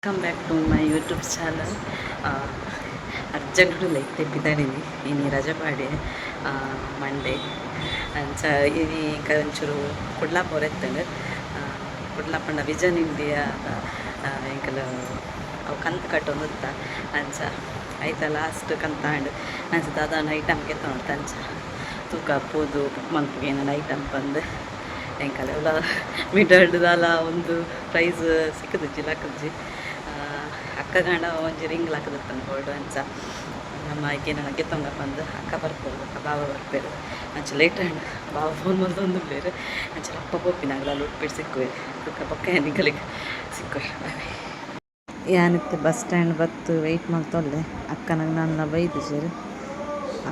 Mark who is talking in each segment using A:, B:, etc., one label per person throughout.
A: Welcome back to my YouTube channel. Urgent लैते पिदाडिनी इनी रजा पाडे मंडे अंच इनी कंचूरू कुडला पोरेत्तंड कुडला पंड विजन इंडिया इंकल अव कंत कट्टोंदुत्ता अंच ಐತ ಲಾಸ್ಟ್ ಕಂತಾಂಡ್ ಅಂಚ ದಾದಾನ ಐಟಮ್ ಕೆತ್ತೊಂಡು ಅಂಚ ತೂಕ ಪೋದು ಮಲ್ಪಗೆ ಏನಾರು ಐಟಮ್ ಬಂದು ಎಂಕಲ್ ಎಲ್ಲ ಮಿಡಡ್ದಾಲ ಒಂದು ಪ್ರೈಸ್ ಸಿಕ್ಕದಿಜ್ಜಿ ಲಾಕಜ್ಜಿ ಅಕ್ಕ ಗಂಡ ಒಂಜಿ ರಿಂಗ್ ಲಾಕದಿತ್ತಂದು ಗೋಲ್ಡ್ ಅಂಚ ನಮ್ಮ ಐಕೇನ ಗೆತ್ತೊಂಗ ಬಂದು ಅಕ್ಕ ಬರ್ಬೋದು ಅಕ್ಕ ಬಾವ ಬರ್ಪೇರು ಅಂಚ ಲೇಟ್ ಅಂಡ್ ಬಾವ ಫೋನ್ ಮಾಡ್ದೊಂದು ಬೇರೆ ಅಂಚ ಅಪ್ಪ ಪೋಪಿನಾಗಲ್ಲ ಉಟ್ಬಿಟ್ಟು ಸಿಕ್ಕುವೆ ತೂಕ ಪಕ್ಕ ನಿಂಗಲಿಗೆ ಸಿಕ್ಕುವೆ ಬಾಯ್ ಯಾನಿತ್ತು ಬಸ್ ಸ್ಟ್ಯಾಂಡ್ ಬತ್ತು ವೆಯ್ಟ್ ಮಾಡ್ತೊಲ್ಲೆ ಅಕ್ಕನಾಗ ನನ್ನ ಬೈದು ಸರ್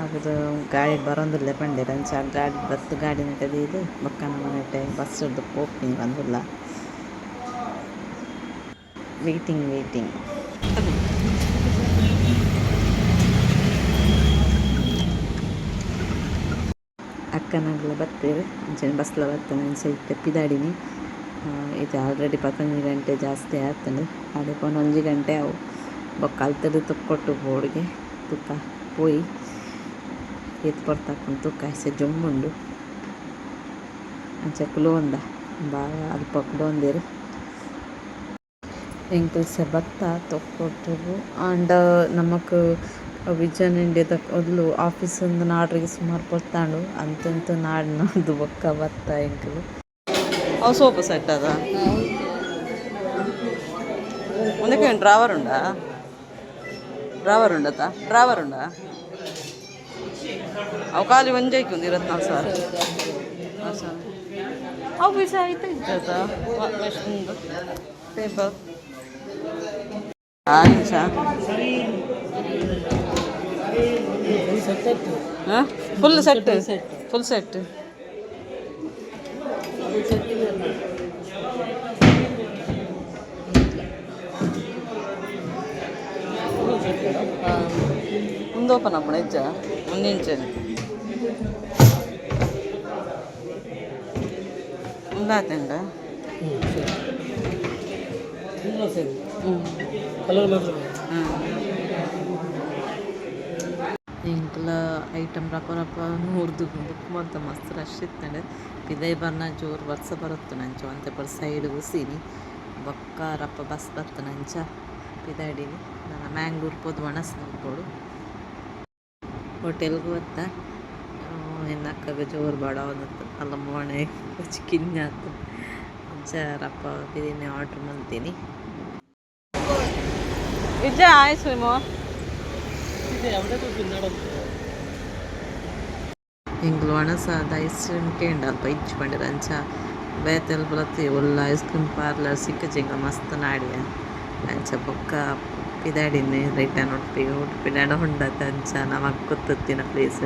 A: ಆಗುದು ಗಾಡಿ ಬರೋದಿಲ್ಲ ಪಂಡಿರ ಅಂಚ ಗಾಡಿ ಬತ್ತು ಗಾಡಿ ನೆಟ್ಟದು ಇದು ಬಕ್ಕನ ಮನೆಟ್ಟೆ ಬಸ್ ಹೋಗ್ನಿ ಬಂದಿಲ್ಲ ವೇಟಿಂಗ್ ಅಕ್ಕನಾಗಲ ಬರ್ತೇವೆ ಬಸ್ಲ ಬರ್ತೇನೆ ಅಂಚ ಇಟ್ಟು ಪಿದಾಡಿನಿ ಇದು ಆಲ್ರೆಡಿ 11 ಗಂಟೆ ಜಾಸ್ತಿ ಆಗ್ತದೆ ಅದೇ 11 ಗಂಟೆ ಅವು ಬೊಕ್ಕ ಅಲ್ತದ್ದು ತುಕ್ಕೊಟ್ಟು ಬೋರ್ಡ್ಗೆ ತುಕ್ಕ ಪೋಯಿ ಎತ್ತು ಬರ್ತಾಕೊಂಡು ತುಕ್ಕ ಹಸೆ ಜೊಮ್ಮುಂಡು ಅಂಚ ಕುಲೋಂದ ಬಾಗ ಅಲ್ಪ ಕುಲೋಂದೇರು ಎಂಕಲ್ಸ ಭತ್ತ ತೊಕ್ಕೊಟ್ಟು ಆಂಡ ನಮಕ್ ವಿಜನ್ ಇಂಡಿಯಾದ ಒಲ್ಲು ಆಫೀಸಿಂದ ನಾಡ್ರಿಗೆ ಸುಮಾರು ಕೊಡ್ತಾಂಡು ಅಂತಂತ ನಾಡಿನದು ಬೊಕ್ಕ ಭತ್ತ ಎಂಕಲು ಅವು ಸೋಫಾ ಸೆಟ್ ಅದ ಮುಂದಕ್ಕೆ ಡ್ರಾವರ್ ಉಂಡಾ ಡ್ರಾವರ್ ಉಂಡಾ ಅವು ಖಾಲಿ ಒಂಜೈಕೆ ಒಂದು 24,000 ಅವು ಪೈಸೆ ಆಯ್ತಾ ಇದ್ದದ ಮೆಷಿನ್ದು ಟೇಬಲ್ ನಿಮಿಷ ಫುಲ್ ಸೆಟ್ ಮುಂದೆ ಓಪನ್ ಅಪ್ಪಣ ಹೆಜ್ಜ ಮುಂದಿಂಚೆ ಮುಂದಾತಂಡ ಇಂಕ್ಲ ಐಟಮ್ ರಪ್ಪ ನೋಡ್ದು ಬುಕ್ ಮಾಡ್ತಾ ಮಸ್ತ್ ರಶ್ ಇತ್ತಂಡೆ ಪಿದೈ ಬರ್ನ ಜೋರು ವರ್ಷ ಬರುತ್ತೆ ನಂಚ ಅಂತೆ ಬರ್ ಸೈಡ್ ಉಸೀನಿ ಬೊಕ್ಕ ರಪ್ಪ ಬಸ್ ಬತ್ತ ನಂಚ ಪಿದಾಡಿನಿ ನಾನು ಮ್ಯಾಂಗ್ಳೂರು ಪೋದು ಒಣಸ್ ನೋಡ್ಬೋಡು ಹೋಟೆಲ್ಗೂ ಬತ್ತ ಹೆಣ್ಣಕ್ಕಾಗ ಜೋರು ಬಾಡ ಅವತ್ತು ಅಲ್ಲ ಮೋಣೆ ಚಿಕ್ಕಿನ್ಯಾತು ಅಂಚ ರಪ್ಪ ಬಿರಿಯಾನಿ ಆರ್ಡ್ರ್ ಮಾಡ್ತೀನಿ ಇಜ್ಜ ಐಸ್ ಕ್ರೀಮು ಇಂಗ್ಲು ಒಣಸಾದ ಐಸ್ ಕ್ರೀಮ್ ಕೇಂಡ ಅಲ್ಪ ಇಚ್ಚು ಪಂಡಿರ ಅಂಚ ಬೇತೆಲ್ ಬಲತ್ತಿ ಒಲ್ಲ ಐಸ್ ಕ್ರೀಮ್ ಪಾರ್ಲರ್ ಸಿಕ್ಕಜಿಂಗ ಮಸ್ತ್ ನಾಡಿಯ ಅಂಚ ಬೊಕ್ಕ ಪಿದಾಡಿನಿ ರಿಟರ್ನ್ ಉಡುಪಿನಾಡ ಹೊಂಡತ ಅಂಚ ನಮಗ್ ಗೊತ್ತಿನ ಪ್ಲೇಸ್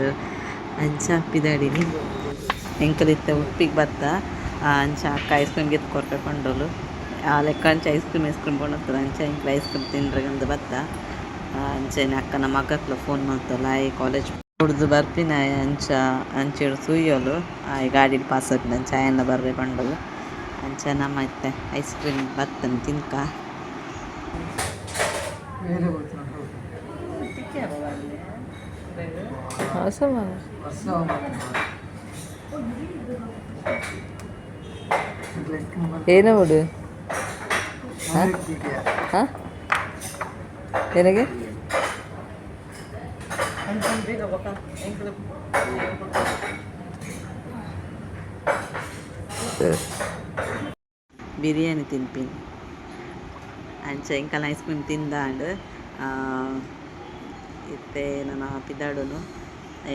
A: ಅಂಚ ಪಿದಾಡಿನಿ ಎಂಕಲಿತ್ತ ಉಡುಪಿಗೆ ಬತ್ತ ಅಂಚ ಅಕ್ಕ ಐಸ್ ಕ್ರೀಮ್ ಗೆದ್ದು ಕೊರ್ಕೊಂಡೋಲು ಆ ಲೆಕ್ಕ ಅಂಚ ಐಸ್ ಕ್ರೀಮ್ ಕೊಂಡೋಗ್ತದೆ ಅಂಚ ಇಂಕ್ಲ ಐಸ್ ಕ್ರೀಮ್ ತಿನ್ರಗಂದು ಬತ್ತ ಅಂಚೆನೆ ಅಕ್ಕನ ಮಗಕ್ಲ ಫೋನ್ ಮಾಡ್ತಲ್ಲ ಈ ಕಾಲೇಜ್ ಹುಡ್ದು ಬರ್ಪಿನ ಅಂಚಿಡು ಸುಯ್ಯೋಲು ಈ ಗಾಡಿ ಪಾಸ್ ಆಗ್ತದೆ ಅಂಚ ಎಲ್ಲ ಬರ್ರೆ ಕೊಂಡೋಲು ಅಂಚ ನಮ್ಮ ಇತ್ತೆ ಐಸ್ ಕ್ರೀಮ್ ಬತ್ತನ್ ತಿನ್ಕ
B: ಏನ ಹುಡು ನನಗೆ
A: ಬಿರಿಯಾನಿ ತಿನ್ಪಿನಿ ಅಂಚ ಇಂಕಲ್ ಐಸ್ ಕ್ರೀಮ್ ತಿಂದಾಂಡ್ ಇತ್ತೆ ನನ್ನ ಪಿದಾಡುನು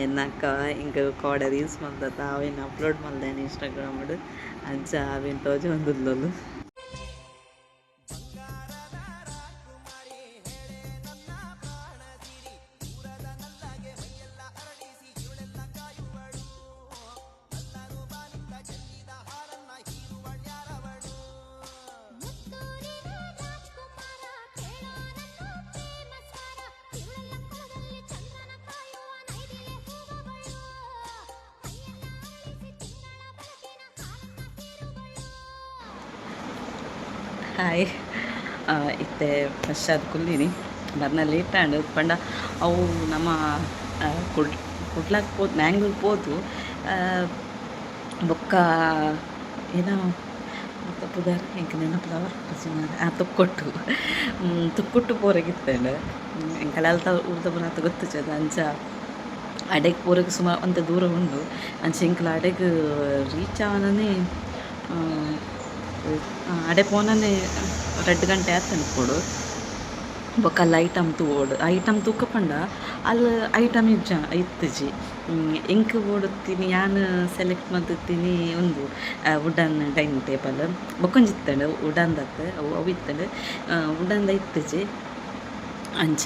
A: ಎನ್ನಕ್ಕ ಇಂಕ ಕೋಡ ರೀಲ್ಸ್ ಮಾಡ್ದತ್ತ ಅವೇನು ಅಪ್ಲೋಡ್ ಮಾಡ್ದೇನೆ ಇನ್ಸ್ಟಾಗ್ರಾಮಡು ಅಂಚ ಅವೇನು ತೋಜ ಒಂದುಲ್ಲಲು ಹಾಯ್ ಇತ್ತೆ ಫ್ರೆಶ್ ಆದ ಕುಲ್ಲಿನಿ ಬರ್ನಲ್ಲಿ ಇಟ್ಟಾಂಡು ಪಂಡ ಅವು ನಮ್ಮ ಕುಡ್ಲಕ್ಕೆ ಪೋದು ಮ್ಯಾಂಗ್ಳೂರ್ ಪೋದು ಬೊಕ್ಕ ಏನೋ ಬೊಕ್ಕ ಪುದಾರ ಎಂಕ ನೆನಪದವ ತುಕ್ಕೊಟ್ಟು ತುಕ್ಕೊಟ್ಟು ಪೋರಗಿತ್ತಂಡು ಎಂಕಲ ಅಲ್ತ ಉರ್ದ ಬುನಾತ ಗೊತ್ತುಚ್ಚದ ಅಂಚ ಅಡೆಗೆ ಪೂರಕ್ಕೆ ಸುಮಾರು ಅಂತ ದೂರ ಉಂಡು ಅಂಚೆ ಇಂಕಲ ಅಡೆಗೆ ರೀಚ್ ಆವನೇ ಅಡೆ ಪೋನೇ 2 ಗಂಟೆ ಆತನ ಕೊಡು ಬೊಕ್ಕ ಅಲ್ಲಿ ಐಟಮ್ ತೂಕಪಂಡ ಅಲ್ಲಿ ಐಟಮ್ ಇತ್ತಜಿ ಎಂಕ್ ಓಡುತ್ತೀನಿ ನಾನು ಸೆಲೆಕ್ಟ್ ಮಾಡ್ತೀನಿ ಒಂದು ವುಡನ್ ಡೈನಿಂಗ್ ಟೇಬಲ್ ಬೊಕ್ಕೊಂಜಿತ್ತಂಡು ವುಡನ್ದತ್ತು ಅವು ಇತ್ತಂಡು ವುಡನ್ದ ಇತ್ತಜಿ ಅಂಚ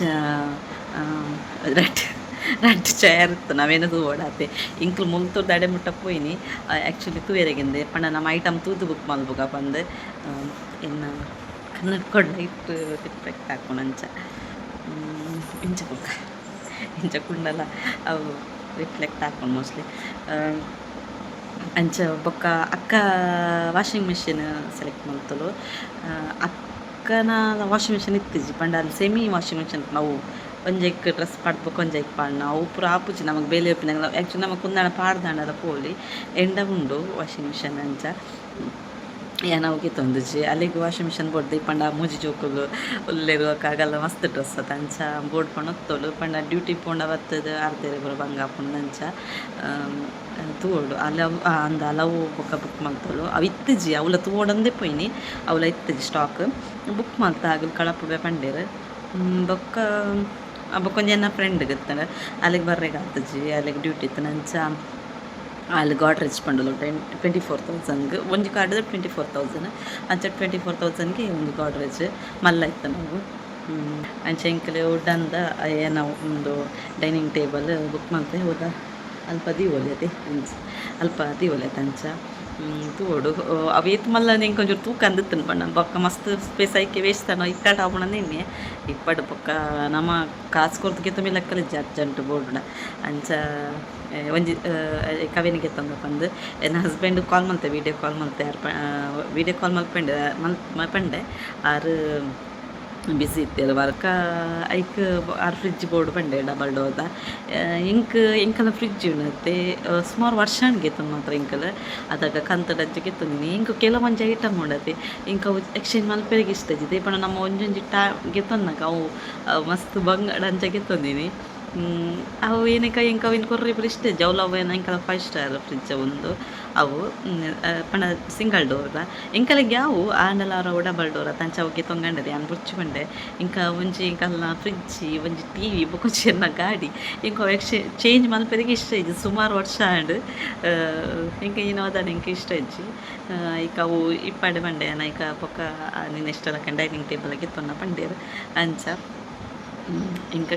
A: ರಟ್ಟು ಚೇರ್ ಇತ್ತು ನಾವೇನದು ಓಡಾತೆ ಇಂಕ್ಲು ಮುಲ್ತೂರ್ದು ಅಡೆ ಮುಟ್ಟ ಪೋಯಿನಿ ಆ್ಯಕ್ಚುಲಿ ತೂಯರೆಗಿಂದೆ ಪಂಡ ನಮ್ಮ ಐಟಮ್ ತೂದು ಬುಕ್ ಮಲ್ಬುಗ ಬಂದು ಇನ್ನು ಕನ್ನಡ ಕೊಡ್ಲ ಇಟ್ಟು ರಿಫ್ಲೆಕ್ಟ್ ಹಾಕೊಂಡು ಅಂಚ ಇಂಚ ಬುಕ್ಕ ಇಂಚ ಕುಂಡಲ ಅವು ರಿಫ್ಲೆಕ್ಟ್ ಹಾಕೊಂಡು ಮೋಸ್ಟ್ಲಿ ಅಂಚ ಬೊಕ್ಕ ಅಕ್ಕ ವಾಷಿಂಗ್ ಮಿಷಿನ್ ಸೆಲೆಕ್ಟ್ ಮಾಡ್ತಲು ಅಕ್ಕನ ವಾಷಿಂಗ್ ಮಿಷಿನ್ ಇತ್ತಿಜಿ ಪಂಡ ಅಲ್ಲಿ ಸೆಮಿ ವಾಷಿಂಗ್ ಮಿಷಿನ್ ನಾವು ಒಂಜೈಕ್ ಡ್ರೆಸ್ ಪಾಡ್ಬೇಕು ಒಂಜೈಕ್ ಪಾಡ್ನ ಅವು ಪೂರ ಆಪುಜಿ ನಮಗೆ ಬೇಲೆ ಒಪ್ಪಿನಾಗ ಆ್ಯಕ್ಚುಲಿ ನಮಗೆ ಕುಂದಾಣ ಪಾಡ್ದಾಂಡದ ಪೋಲಿ ಎಂಡ ಉಂಡು ವಾಷಿಂಗ್ ಮಿಷಿನ್ ಅಂಚ ಏನೋಗಿ ತೊಂದಿಜಿ ಅಲ್ಲಿಗೆ ವಾಷಿಂಗ್ ಮಿಷಿನ್ ಬೋಡ್ದು ಪಂಡ ಮೂಜಿ ಜೋಕುಲು ಉಲ್ಲೆರುವಕ್ಕಾಗಲ್ಲ ಮಸ್ತ್ ಡ್ರೆಸ್ ಅದ ಅಂಚ ಬೋರ್ಡ್ ಪಣ ಹೊತ್ತೋಳು ಪಂಡ ಡ್ಯೂಟಿ ಪೋಂಡ ಬರ್ತದ ಅರ್ಧೇರೆ ಬರೋ ಬಂಗ ಹಾಕೊಂಡು ಅಂಚ ತೂಡು ಅಲವು ಅಂದ ಹಲವು ಬುಕ್ ಮಾಡ್ತೋಳು ಅವು ಇತ್ತಿಜಿ ಅವಳ ತೂಡಂದೇ ಪೋಯ್ನಿ ಅವಳ ಇತ್ತಿಜಿ ಸ್ಟಾಕ್ ಬುಕ್ ಮಾಡ್ತ ಆಗಲು ಕಳಪುಡೆ ಪಂಡೇರು ಬೊಕ್ಕೊಂದು ಜನ ಫ್ರೆಂಡ್ ಗೊತ್ತಾಗ ಅಲ್ಲಿಗೆ ಬರ್ರಿಗೆ ಆಗ್ತಜಿ ಅಲ್ಲಿಗೆ ಡ್ಯೂಟಿ ಇತ್ತು ನಂಚ ಅಲ್ಲಿ ಗಾಡ್ರೇಜ್ ಪಂಡಲು 24,000 ಒಂದು ಕಾರ್ಡ್ದು 24,000 ಅಂಚ 24,000ಗೆ ಒಂದು ಗಾಡ್ರೇಜ್ ಮಲ್ಲ ಇತ್ತು ನಾವು ಅಂಚೆ ಇಂಕಲೆ ಉಡ್ಡಂದ ಏನೋ ಒಂದು ಡೈನಿಂಗ್ ಟೇಬಲ್ ಬುಕ್ ಮಾಡ್ತೆ ಹೋದ ಅಲ್ಪ ದೀವೊಲಿಯತೆ ಅಲ್ಪ ದೀವೊಲಿಯತೆ ಅಂಚ ತೋಡು ಅವೇತ್ ಮಲ್ಲ ನಿಂಗೆ ಒಂಚೂರು ತೂಕ ಅಂದಿತ್ತು ಬಣ್ಣ ಬೊಕ್ಕ ಮಸ್ತ್ ಸ್ಪೇಸ್ ಆಯ್ಕೆ ವೇಸ್ತಾನೋ ಇಕ್ಕಾಟ ಆವಣ ನಿನ್ನೆ ಇಪ್ಪಡು ಬೊಕ್ಕ ನಮ್ಮ ಕಾಸು ಕೊರ್ದಕ್ಕೆ ತುಂಬ ಲೆಕ್ಕಲ್ಲ ಅರ್ಜೆಂಟ್ ಬೋರ್ಡ್ ಅಂಚ ಒಂಜಿ ಕವಿನಿಗೆ ತಂದ ಬಂದು ನನ್ನ ಹಸ್ಬೆಂಡ್ ಕಾಲ್ ಮಾಡ್ತೆ ವೀಡಿಯೋ ಕಾಲ್ ಮಾಡ್ತೆ ವೀಡಿಯೋ ಕಾಲ್ ಮಲ್ಪಂಡೆ ಆರು ಬಿಸಿ ಇತ್ತು ವರ್ಕ ಐಕ್ ಆರು ಫ್ರಿಜ್ ಬೋರ್ಡ್ ಬಂಡೆ ಡಬಲ್ ಡೋರ್ದ ಇಂಕಲ ಫ್ರಿಜ್ ಉಣ್ಣತ್ತೆ ಸುಮಾರು ವರ್ಷ ಗೆತ್ತಂದು ಮಾತ್ರ ಇಂಕಲ ಅದಾಗ ಕಂತ ಡಜ್ಜಿಗೆ ತಂದಿನಿ ಇಂಕ ಕೆಲವೊಂದು ಐಟಮ್ ಉಂಡತ್ತೆ ಇಂಕ ಎಕ್ಸ್ಚೇಂಜ್ ಮಲ್ಪೆರಿಗೆ ಇಷ್ಟ ಇದ್ದಿದೆ ಪಣ ನಮ್ಮ ಒಂಜೊಂಜಿ ಗೆತ್ತನ್ನಾಗ ಅವು ಮಸ್ತ್ ಬಂಗಡ ಅಂಚಾಗೆ ತಂದಿನಿ ಅವು ಏನಕ್ಕೆ ಇಂಕ ಇನ್ನು ಕೊರ್ರಿ ಇಷ್ಟ ಜೌಲವ್ ಏನ ಇಂಕಲ 5 ಸ್ಟಾರ್ ಫ್ರಿಜ್ ಒಂದು ಅವು ಪಣ ಸಿಂಗಲ್ ಡೋರ್ ಇಂಕಲಿಗೆ ಯಾವು ಆಂಡಲಾರ ಡಬಲ್ ಡೋರ್ ತಂಚ ಅವಕ್ಕೆ ತೊಂಗಂಡದೆ ಅನ್ ಬುಚ್ಚಿ ಬಂಡೆ ಇಂಕ ಒಂಜಿ ಇಂಕಲ್ನ ಫ್ರಿಜ್ ಒಂಜಿ ಟಿ ವಿ ಬೊಕ್ಕ ಚೆನ್ನ ಗಾಡಿ ಇಂಕ ಚೇಂಜ್ ಮಲ್ಪೆರಿಗೆ ಇಷ್ಟ ಇಜ್ಜಿ ಸುಮಾರು ವರ್ಷ ಆಂಡ್ ಇಂಕ ಏನೋ ಅದಾನ ಇಂಕ ಇಷ್ಟ ಇಜ್ಜಿ ಈಗ ಅವು ಇಪ್ಪಾಡೆ ಬಂಡೆ ನೈಕ ಬೊಕ್ಕ ನಿನ್ನ ಇಷ್ಟಲ್ಲ ಡೈನಿಂಗ್ ಟೇಬಲ್ಗೆ ತೊನ್ನ ಪಂಡೇರು ಅಂಚ ಇಂಕ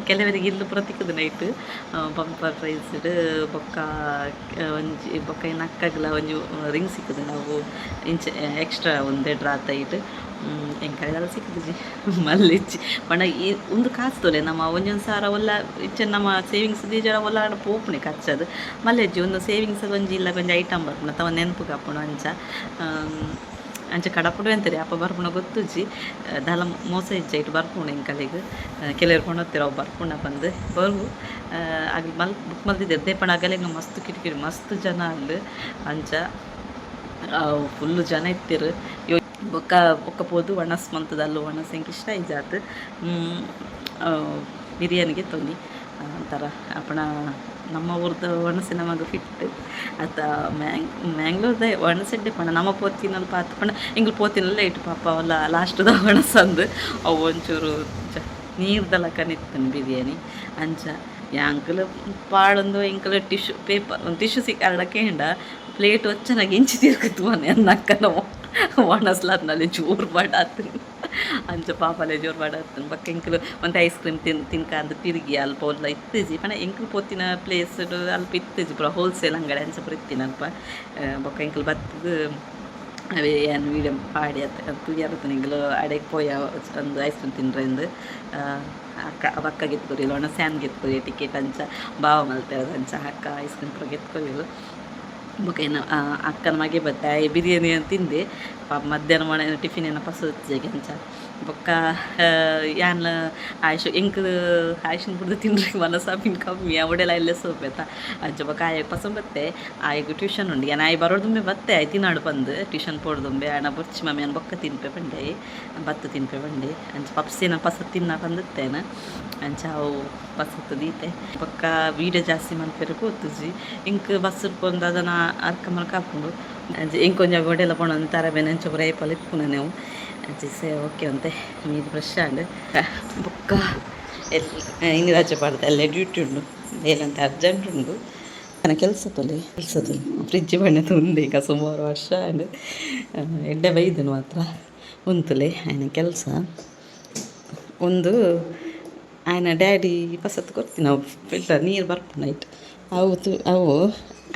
A: ಕೆಲವರಿಗೆ ಇಲ್ಲು ಪ್ರತಿಕ್ಕಿದ ನೈಟ್ ಬಂಪರ್ ಪ್ರೈಸ್ಡ್ ಬೊಕ್ಕ ಒಂಜಿ ಬೊಕ್ಕ ಏನು ಅಕ್ಕಗ್ಲ ಒಂಜಿ ರಿಂಗ್ ಸಿಕ್ಕದು ನಾವು ಇಂಚ ಎಕ್ಸ್ಟ್ರಾ ಒಂದೇ ಡ್ರಾ ತೈಟ್ ಎಂಕಲೆಲ್ಲ ಸಿಕ್ಕುದು ಮಲ್ಲಿಚ್ಚಿ ಪಂಡ ಈ ಒಂದು ಕಾಸು ತೊಲೆ ನಮ್ಮ ಒಂಜೊಂದು ಸಾರ ಒಲ್ಲ ಇಚ್ಚ ನಮ್ಮ ಸೇವಿಂಗ್ಸ್ ಜರ ಒಲ್ಲ ಪೋಪುಣೆ ಖರ್ಚದು ಮಲ್ಲೆಜ್ಜಿ ಒಂದು ಸೇವಿಂಗ್ಸ್ ಒಂಜಿ ಇಲ್ಲ ಕೊಂಚ ಐಟಮ್ ಬರ್ಪುಣ ತವ ನೆನಪು ಕಾಪುಣ ಅಂಚೆ ಕಡಪುಡು ಅಂತಾರೆ ಅಪ್ಪ ಬರ್ಪುಣ ಗೊತ್ತುಜ್ಜಿ ದಲ ಮೋಸ ಇಜ್ಜ ಇಟ್ಟು ಬರ್ಪುಣ ಇಂಕಲಿಗೆ ಕೆಲವ್ರು ಕೊಂಡೋಗ್ತೀರ ಅವು ಬರ್ಪುಣ ಬಂದು ಬರ್ಗು ಆಗ ಬುಕ್ ಮಲ್ದಿದ್ದೆ ದೇಪಣ ಆಗಲಿಗೆ ಮಸ್ತ್ ಕಿಟಕಿರಿ ಮಸ್ತ್ ಜನ ಅಲ್ಲಿ ಅಂಚ ಫುಲ್ಲು ಜನ ಇತ್ತಿರು ಬೊಕ್ಕ ಪೋದು ಒಣಸ್ ಮಂತದ ಅಲ್ಲೂ ಒಣಸ್ ಹೆಂಗೆ ಇಷ್ಟ ಇಜಾತ್ ಬಿರಿಯಾನಿಗೆ ತೊಂದಿ ಒಂಥರ ಅಪ್ಪಣ ನಮ್ಮ ಊರ್ದು ಒಣಸೆ ನಮಗೆ ಫಿಟ್ ಅತ್ತ ಮ್ಯಾಂಗ್ಳೂರ್ದ ಒಣಸೆಡ್ಡೆ ಪಣ ನಮ್ಮ ಪೋತಿನಲ್ಲಿ ಪಾತು ಪಣ ಇಂಗ್ಳು ಪೋತಿನಲ್ಲ ಇಟ್ಟು ಪಾಪ ಅವಲ್ಲ ಲಾಸ್ಟ್ದ ಒಣಸಂದು ಅವು ಒಂಚೂರು ನೀರ್ದಲ್ಲ ಕನಿತ್ತನು ಬಿರಿಯಾನಿ ಅಂಚ ಯಾಂಕಲು ಪಾಡೊಂದು ಇಂಕಲು ಟಿಶ್ಯೂ ಪೇಪರ್ ಒಂದು ಟಿಶ್ಯೂ ಸಿಕ್ಕಾಡಕ್ಕೆ ಹಿಂಡ ಪ್ಲೇಟ್ వచ్చನಾಗ ಇಂಚಿ ತಿರ್ಗಿತ್ತು ಮನೆ ಅನ್ನಕ್ಕನ ಒಣಸ್ಲಾದ್ನಲ್ಲಿ ಜೋರು ಬಾಡಾತು ಅಂಚ ಪಾಪಲೆ ಜೋರು ಬಾಡಾತು ಬಕ್ಕ ಇಂಕಲು ಒಂದು ಐಸ್ ಕ್ರೀಮ್ ತಿನ್ಕಂದು ತಿರುಗಿ ಅಲ್ಪ ಒಲ್ಲ ಇತ್ತಿಜಿ ಪಣ ಇಂಕಲು ಪೋತಿನ ಪ್ಲೇಸ್ ಅಲ್ಪ ಇತ್ತಿಜಿ ಪುರ ಹೋಲ್ಸೇಲ್ ಅಂಗಡಿ ಅಂಚ ಪುರ ಇತ್ತಿನಲ್ಪ ಬೊಕ್ಕ ಇಂಕಲು ಬತ್ತದು ಅವೇ ಏನು ವೀಡಿಯೋ ಪಾಡಿ ತುಯ್ಯಾರತ್ತು ನಿಂಗಲು ಅಡೆಗೆ ಪೋಯ ಒಂದು ಐಸ್ ಕ್ರೀಮ್ ತಿನ್ರೆಂದು ಅಕ್ಕ ಗೆತ್ಕೊರಿಲ್ಲ ಒಣ ಸ್ಯಾನ್ ಗೆತ್ಕೊರಿ ಟಿಕೆಟ್ ಅಂಚ ಬಾವ ಮಲ್ತೇವೆ ಅಂಚ ಅಕ್ಕ ಐಸ್ ಕ್ರೀಮ್ ಪುರ ಗೆತ್ಕೊರಿಲು ಬೊಕ ಏನು ಅಕ್ಕನ ಮಗೆ ಬತ್ತೆ ಆಯ್ ಬಿರಿಯಾನಿ ಅಂತ ತಿಂದೆ ಮಧ್ಯಾಹ್ನ ಮಾಡಿ ಟಿಫಿನ್ ಏನಪ್ಪ ಸೋತಿಗೆ ಅಂಚ ಬೊಕ್ಕ ಯಾನ್ಲ ಆಯ್ಷು ಎಂಕ್ ಆಯ್ಷನ್ ಬಿಡ್ದು ತಿನ್ರಿ ಮನಸ್ಸಾಪಿನ ಕಮ್ಮಿ ಅವಡೆಲ್ಲ ಇಲ್ಲೇ ಸೋಪೆತ ಅಂಚ ಬೊಕ್ಕ ಆಯ್ ಪಸಂದ್ ಬತ್ತೆ ಆಯ್ಗೆ ಟ್ಯೂಷನ್ ಉಂಡು ಏನು ಆಯ್ ಬರೋದುಂಬೆ ಬತ್ತೆ ಆಯ್ ತಿನ್ನಾಡು ಬಂದು ಟ್ಯೂಷನ್ ಪೋಡ್ದುಂಬೆ ಆಣ ಬೊಚ್ಚಿ ಮಮ್ಮಿ ಅನ್ನ ಬೊಕ್ಕ ತಿನ್ಪೆ ಬಂಡೆ ಬತ್ತು ತಿನ್ಪೆ ಬಂಡೆ ಅಂಚ ಪಪ್ಸಿನ ಪಸ ತಿನ್ನ ಬಂದಿತ್ತೇನೆ ಅಂಚ ಅವು ಪಸತ್ತು ದೀತೆ ಬೊಕ್ಕ ವೀಡಿಯೋ ಜಾಸ್ತಿ ಮಲ್ಪೆರು ಕೂತುಜಿ ಇಂಕ್ ಬಸ್ ಬಂದು ಅದನ್ನು ಅರ್ಕ ಮಲ್ಕ ಹಾಕೊಂಡು ಅಂಚೆ ಇಂಕ್ ಕೊಂಚ ಗೋಡೆಲ್ಲ ಪೋಣ ತರ ಬೇನೆ ಅಂಚ ಬುರ ಏಪಲ್ ಇಪ್ಪುನ ನೀವು ಅಂಚೆ ಸೇ ಓಕೆ ಅಂತೆ ಮೀದು ಫ್ರೆಶ್ ಆಂಡ್ ಬೊಕ್ಕ ಇನ್ನು ರಜೆ ಪಾಡ್ದೆ ಅಲ್ಲೇ ಡ್ಯೂಟಿ ಉಂಡು ಏನಂತ ಅರ್ಜೆಂಟ್ ಉಂಡು ನನ್ನ ಕೆಲಸ ತೊಲೆ ಫ್ರಿಜ್ ಬಣ್ಣೆ ತುಂದೆ ಈಗ ಸುಮಾರು ವರ್ಷ ಆ್ಯಂಡ್ ಎಡ್ಡೆ ಬೈದನು ಮಾತ್ರ ಉಂತುಲೆ ಆಯ್ನ ಕೆಲಸ ಒಂದು ಆಯ್ನ ಡ್ಯಾಡಿ ಪಸತ್ತು ಕೊಡ್ತೀನಿ ನಾವು ಫಿಲ್ಟರ್ ನೀರು ಬರ್ಪು ನೈಟ್ ಅವು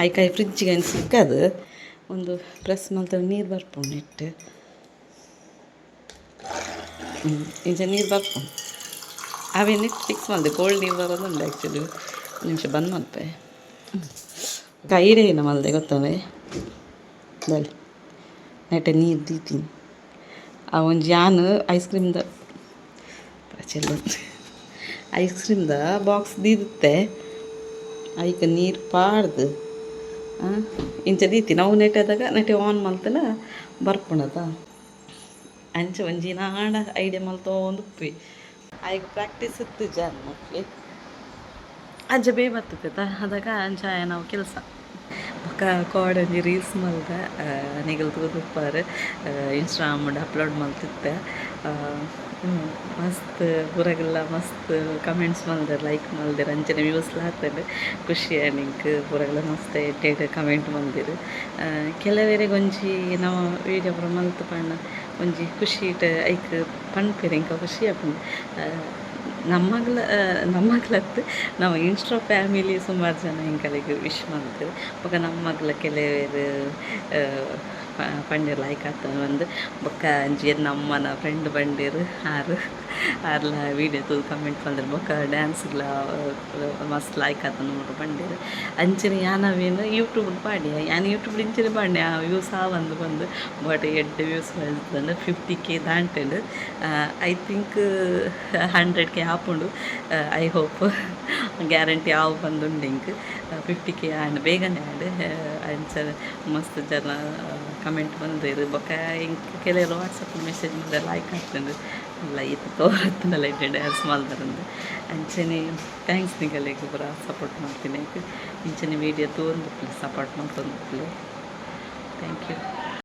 A: ಐಕಾಯಿ ಫ್ರಿಜ್ಜಿಗೆ ಏನು ಸಿಕ್ಕದು ಒಂದು ಪ್ರೆಸ್ ಮಾಡ್ತಾರೆ ನೀರು ಬರ್ಪು ನೆಟ್ಟು ಇಂಚ ನೀರು ಬರ್ಪು ಅವೇ ನೆಟ್ ಫಿಕ್ಸ್ ಮಾಡಿದೆ ಕೋಲ್ಡ್ ನೀರು ಬರೋದುಂಡು ಆ್ಯಕ್ಚುಲಿ ನಿಮಿಷ ಬಂದ್ ಮಲ್ಪೆ ಕೈರೇ ಇಲ್ಲ ಮಲ್ದೆ ಗೊತ್ತಾನೆ ಬಳಿ ನೆಟ್ಟೆ ನೀರು ದೀತೀನಿ ಆ ಒಂದು ಜಾನು ಐಸ್ ಕ್ರೀಮ್ದ ಚೆಲ್ಲ ಐಸ್ ಕ್ರೀಮ್ದ ಬಾಕ್ಸ್ ದೀರುತ್ತೆ ಐಕ ನೀರು ಪಾಡ್ದು ಇಂಚ ದೀತಿ ನಾವು ನೆಟ್ಟದಾಗ ನೆಟ್ಟೆ ಆನ್ ಮಲ್ತಲ್ಲ ಬರ್ಪುಣದ ಅಂಚ ಒಂಜಿ ನಾಡ ಐಡಿಯಾ ಮಲ್ತೊಂದು ಉಪ್ಪಿ ಐಕ ಪ್ರಾಕ್ಟೀಸ್ ಇತ್ತು ಜಾನ್ ಮಕ್ಕಳು ಅಂಚ ಬೇ ಬರ್ತದ ಅದಾಗ ಅಂಚ ನಾವು ಕೆಲಸ ಬೊಕ್ಕ ಕೋಡೊಂಜಿ ರೀಲ್ಸ್ ಮಲ್ದ ನಿಗಲ್ ತೂದುಪ್ಪಾರು ಇನ್ಸ್ಟಾಗ್ರಾಮ್ ಅಪ್ಲೋಡ್ ಮಲ್ತಿತ್ತೆ ಮಸ್ತ್ ಪೂರಗೆಲ್ಲ ಮಸ್ತ್ ಕಮೆಂಟ್ಸ್ ಮಲ್ದರ್ ಲೈಕ್ ಮಲ್ದಿರು ಅಂಚನೆ ವ್ಯೂಸ್ಲ ಹಾಕ್ತಾರೆ ಖುಷಿ ನಿಂಕ್ ಪೂರಗೆಲ್ಲ ಮಸ್ತ್ ಎಡ್ಡೆಡ್ ಕಮೆಂಟ್ ಮಲ್ದಿರು ಕೆಲವೇರಿಗೆ ಒಂಜಿ ನಾವು ವೀಡಿಯೋ ಪೂರ ಮಲ್ತು ಪಣ್ಣ ಒಂಜಿ ಖುಷಿ ಇಟ್ಟು ಐಕ್ ಪಣ್ಪೇರು ಇಂಕ ಖುಷಿ ಆಪುಂಡು ನಮ್ಮಗ್ಲತ್ತು ನಾವು ಇನ್ಸ್ಟಾ ಫ್ಯಾಮಿಲಿ ಸುಮಾರು ಜನ ಹಿಂಗೆ ವಿಶ್ ಮಾಡ್ತೇವೆ ಬೊಕ್ಕ ನಮ್ಮಗ್ಲ ಕೆಲವೇರು ಪಂಡಿರು ಲೈಕ್ ಆಗ್ತದೆ ಒಂದು ಬೊಕ್ಕ ಅಂಜಿ ನಮ್ಮನ ಫ್ರೆಂಡ್ ಬಂದಿರು ಆರ್ಲ ವೀಡಿಯೋ ತೂದು ಕಮೆಂಟ್ ಬಂದಿರು ಬೊಕ್ಕ ಡ್ಯಾನ್ಸ್ಗಳ ಮಸ್ತ್ ಲೈಕ್ ಆತ ನೋಡ್ರು ಬಂದಿರು ಅಂಚನೆ ಯಾನವೇನು ಯೂಟ್ಯೂಬ್ ಪಾಡಿ ಯಾನು ಯೂಟ್ಯೂಬ್ ಇಂಚನೆ ಪಾಡಿ ಆ ವ್ಯೂಸ್ ಬಂದು ಬಟ್ ಎಡ್ಡೆ ವ್ಯೂಸ್ ಬಂದು 50K ದಾಂಟೆಡು ಐ ಥಿಂಕ್ 100K ಆಪುಂಡು ಐ ಹೋಪ್ ಗ್ಯಾರಂಟಿ ಆವು ಬಂದುಂಡು ಇಂಕ್ 50K ಆಂಡ್ ಬೇಗನೆ ಆಂಡ್ ಅಂಚ ಮಸ್ತ್ ಜನ ಕಮೆಂಟ್ ಬಂದಿರು ಬೊಕ್ಕ ಇಂಕ್ ಕೆಲವರು ವಾಟ್ಸಪ್ ಮೆಸೇಜ್ ಮಾಡಿದ್ರೆ ಲೈಕ್ ಆಗ್ತದೆ ಇಲ್ಲ ಇದು ತೋರತ್ತನಲ್ಲ ಇಡ್ಡೆ ಡ್ಯಾನ್ಸ್ ಮಾಡ್ದಾರಂದು ಅಂಚನೆ ಥ್ಯಾಂಕ್ಸ್ ನಿಗಲಿಗೆ ಪೂರ ಸಪೋರ್ಟ್ ಮಾಡ್ತೀನಿ ಇಂಚನೆ ವೀಡಿಯೋ ತೋರ್ದು ಪ್ಲೀಸ್ ಸಪೋರ್ಟ್ ಮಾಡ್ಕೊಂಡು ಥ್ಯಾಂಕ್ ಯು.